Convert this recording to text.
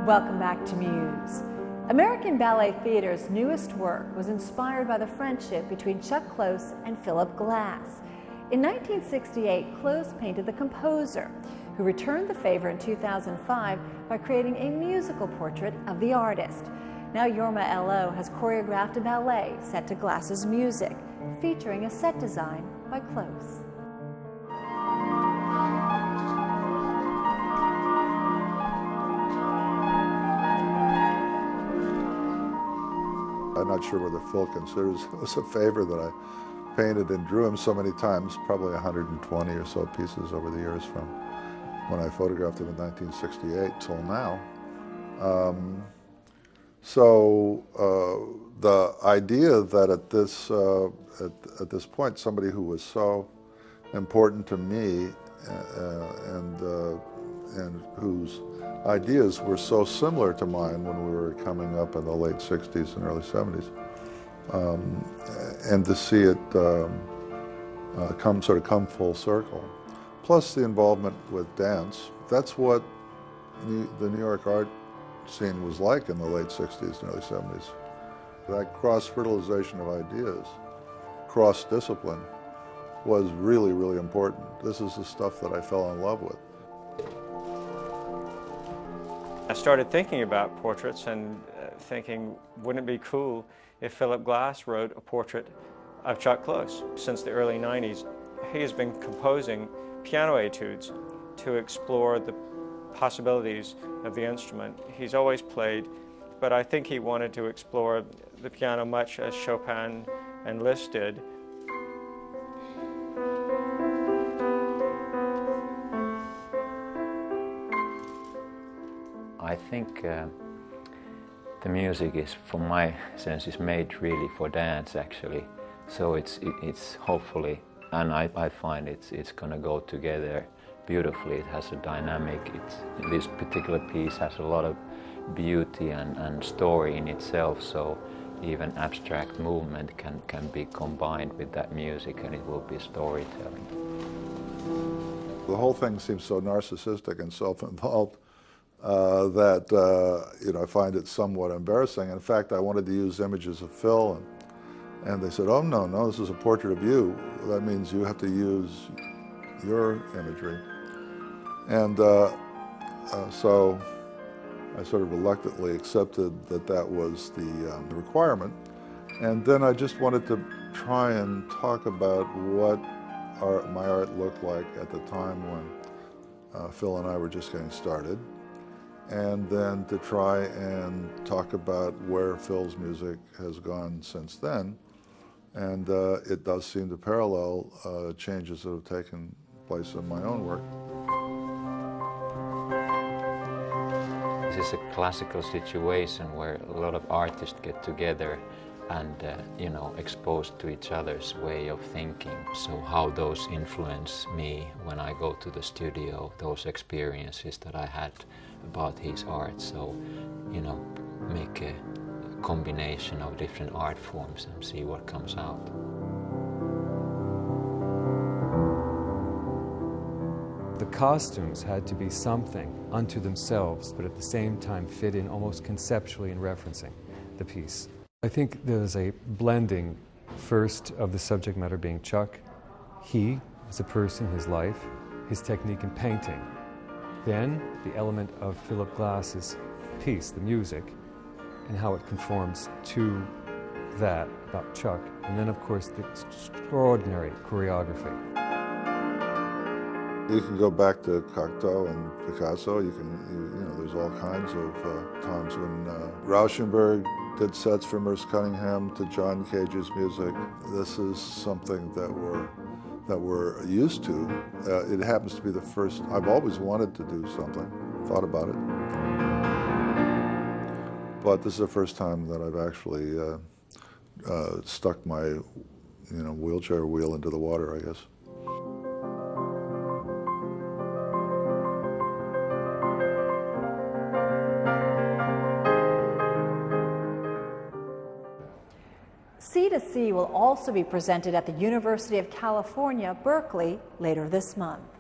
Welcome back to Muse. American Ballet Theater's newest work was inspired by the friendship between Chuck Close and Philip Glass. In 1968, Close painted the composer, who returned the favor in 2005 by creating a musical portrait of the artist. Now Jorma Lo has choreographed a ballet set to Glass's music, featuring a set design by Close. I'm not sure whether Phil considers it was a favor that I painted and drew him so many times, probably 120 or so pieces over the years from when I photographed him in 1968 till now. The idea that at this point somebody who was so important to me and whose ideas were so similar to mine when we were coming up in the late 60s and early 70s, and to see it come full circle. Plus the involvement with dance. That's what the New York art scene was like in the late 60s and early 70s. That cross-fertilization of ideas, cross-discipline, was really, really important. This is the stuff that I fell in love with. I started thinking about portraits and thinking, wouldn't it be cool if Philip Glass wrote a portrait of Chuck Close? Since the early 90s, he has been composing piano etudes to explore the possibilities of the instrument. He's always played, but I think he wanted to explore the piano much as Chopin and Liszt did. I think the music is, from my sense, is made really for dance actually. So it's hopefully, and I find it's going to go together beautifully. It has a dynamic. This particular piece has a lot of beauty and story in itself. So even abstract movement can be combined with that music, and it will be storytelling. The whole thing seems so narcissistic and self-involved. That I find it somewhat embarrassing. In fact, I wanted to use images of Phil, and they said, "Oh no, this is a portrait of you. That means you have to use your imagery." And so I sort of reluctantly accepted that was the requirement. And then I just wanted to try and talk about what my art looked like at the time when Phil and I were just getting started. And then to try and talk about where Phil's music has gone since then. And it does seem to parallel changes that have taken place in my own work. This is a classical situation where a lot of artists get together and exposed to each other's way of thinking. So how those influence me when I go to the studio, those experiences that I had about his art. So, make a combination of different art forms and see what comes out. The costumes had to be something unto themselves, but at the same time fit in almost conceptually in referencing the piece. I think there's a blending, first, of the subject matter being Chuck, he as a person, his life, his technique in painting. Then the element of Philip Glass's piece, the music, and how it conforms to that about Chuck. And then, of course, the extraordinary choreography. You can go back to Cocteau and Picasso. There's all kinds of times when Rauschenberg did sets for Merce Cunningham to John Cage's music. This is something that we're used to. It happens to be the first. I've always wanted to do something, thought about it. But this is the first time that I've actually stuck my wheelchair wheel into the water, I guess. C2C will also be presented at the University of California, Berkeley later this month.